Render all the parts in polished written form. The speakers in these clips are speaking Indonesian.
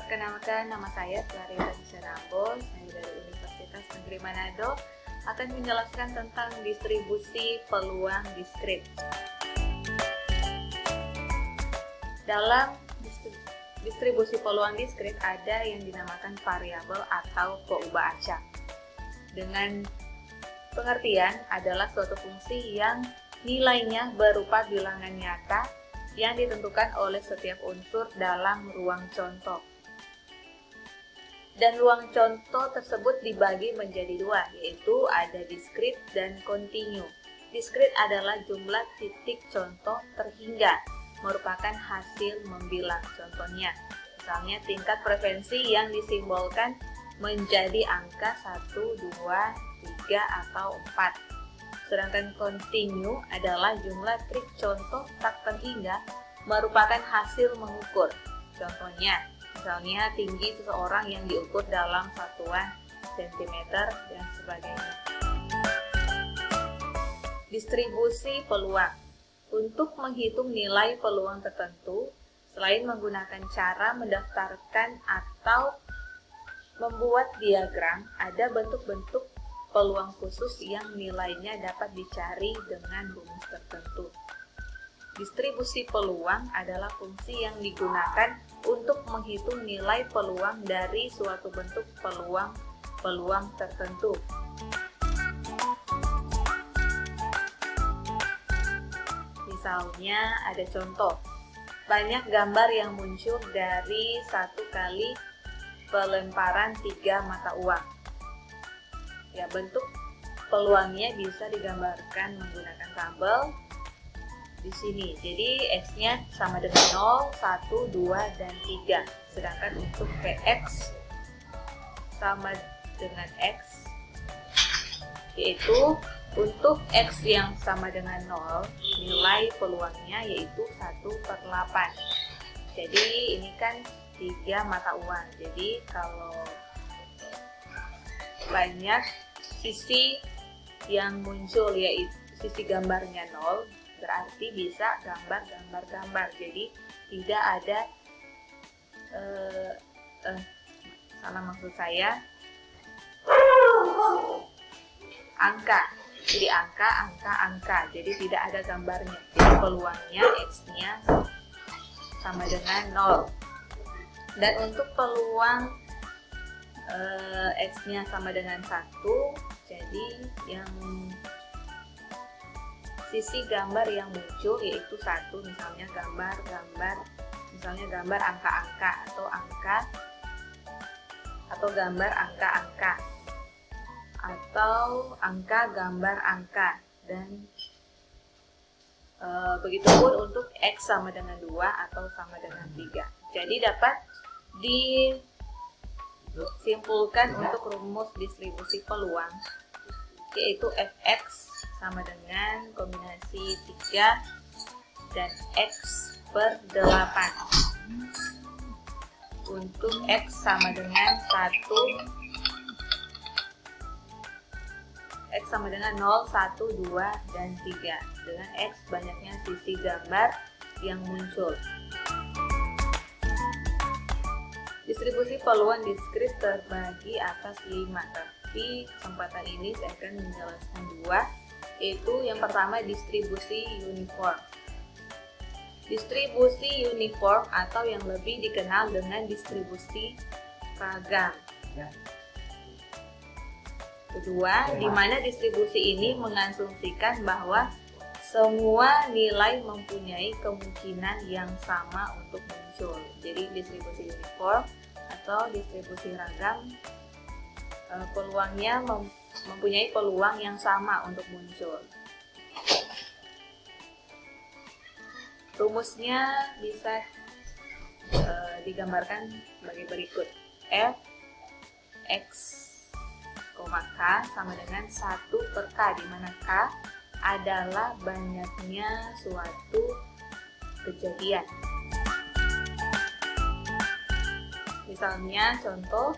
Perkenalkan, nama saya Clarita Rambo, saya dari Universitas Negeri Manado, akan menjelaskan tentang distribusi peluang diskrit. Dalam distribusi peluang diskrit ada yang dinamakan variabel atau peubah acak. Dengan pengertian adalah suatu fungsi yang nilainya berupa bilangan nyata yang ditentukan oleh setiap unsur dalam ruang contoh. Dan ruang contoh tersebut dibagi menjadi dua, yaitu ada diskrit dan kontinu. Diskrit adalah jumlah titik contoh terhingga, merupakan hasil membilang. Contohnya, misalnya tingkat frekuensi yang disimbolkan menjadi angka 1, 2, 3, atau 4. Sedangkan kontinu adalah jumlah trik contoh tak terhingga, merupakan hasil mengukur. Contohnya, misalnya tinggi seseorang yang diukur dalam satuan cm dan sebagainya. Distribusi peluang. Untuk menghitung nilai peluang tertentu, selain menggunakan cara mendaftarkan atau membuat diagram, ada bentuk-bentuk peluang khusus yang nilainya dapat dicari dengan rumus tertentu. Distribusi peluang adalah fungsi yang digunakan untuk menghitung nilai peluang dari suatu bentuk peluang tertentu. Misalnya ada contoh, banyak gambar yang muncul dari satu kali pelemparan 3 mata uang. Ya, bentuk peluangnya bisa digambarkan menggunakan tabel di sini. Jadi X-nya sama dengan 0, 1, 2, dan 3. Sedangkan untuk PX sama dengan X, yaitu untuk X yang sama dengan 0, nilai peluangnya yaitu 1/8. Jadi ini kan 3 mata uang. Jadi kalau banyak sisi yang muncul, yaitu sisi gambarnya 0, berarti bisa gambar. Jadi tidak ada salah maksud saya angka. Jadi angka. Jadi tidak ada gambarnya. Jadi peluangnya X-nya sama dengan 0. Dan untuk peluang X-nya sama dengan 1, jadi yang sisi gambar yang muncul yaitu 1, misalnya gambar angka-angka atau gambar angka-angka atau angka gambar angka, dan begitupun untuk X sama dengan 2 atau sama dengan 3. Jadi dapat disimpulkan untuk rumus distribusi peluang, yaitu Fx sama dengan kombinasi 3 dan X/8. Untuk X sama dengan 0, 1, 2, dan 3. Dengan X banyaknya sisi gambar yang muncul. Distribusi peluang diskrit terbagi atas 5, tapi kesempatan ini saya akan menjelaskan 2, yaitu yang pertama distribusi uniform. Distribusi uniform atau yang lebih dikenal dengan distribusi ragam. Kedua, di mana distribusi ini mengasumsikan bahwa semua nilai mempunyai kemungkinan yang sama untuk muncul. Jadi distribusi uniform atau distribusi ragam, peluangnya mempunyai peluang yang sama untuk muncul. Rumusnya bisa digambarkan sebagai berikut. F X, K sama dengan 1/K, di mana K adalah banyaknya suatu kejadian. Misalnya contoh,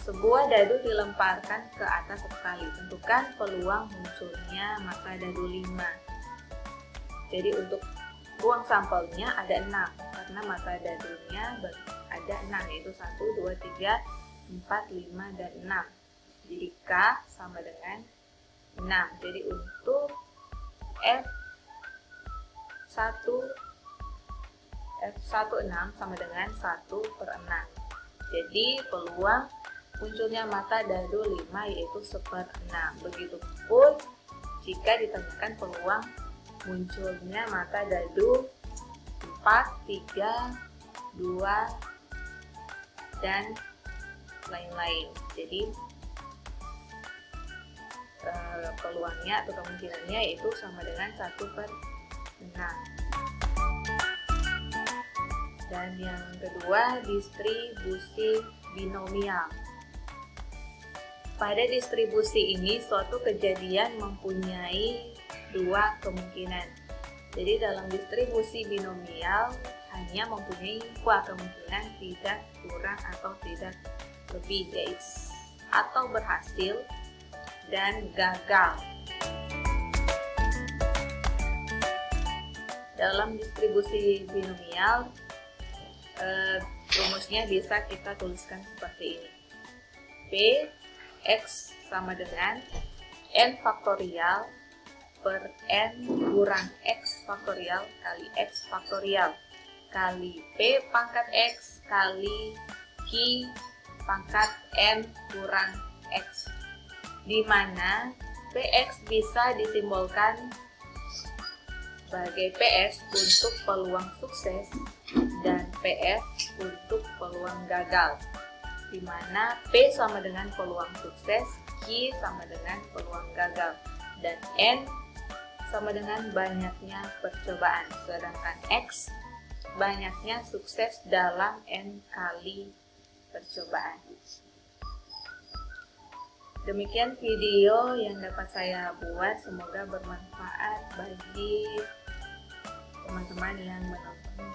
sebuah dadu dilemparkan ke atas 1 kali. Tentukan peluang munculnya maka dadu 5. Jadi untuk ruang sampelnya ada 6 karena mata dadunya ada ada 6, yaitu 1, 2, 3, 4, 5, dan 6. Jadi K sama dengan 6. Jadi untuk F16 sama dengan 1/6. Jadi peluang munculnya mata dadu 5 yaitu 1/6. Begitupun jika ditanyakan peluang munculnya mata dadu 4, 3, 2, dan lain-lain. Jadi peluangnya atau kemungkinannya itu sama dengan 1/6. Dan yang kedua, distribusi binomial. Pada distribusi ini, suatu kejadian mempunyai dua kemungkinan. Jadi dalam distribusi binomial hanya mempunyai dua kemungkinan, tidak kurang atau tidak lebih, yaitu atau berhasil dan gagal. Dalam distribusi binomial, rumusnya bisa kita tuliskan seperti ini. P X sama dengan N faktorial per N kurang X faktorial kali X faktorial kali P pangkat X kali Q pangkat N kurang X, di mana PX bisa disimbolkan sebagai PS untuk peluang sukses dan PF untuk peluang gagal, di mana P sama dengan peluang sukses, Q sama dengan peluang gagal, dan N sama dengan banyaknya percobaan, sedangkan X banyaknya sukses dalam N kali percobaan. Demikian video yang dapat saya buat, semoga bermanfaat bagi teman-teman yang menonton.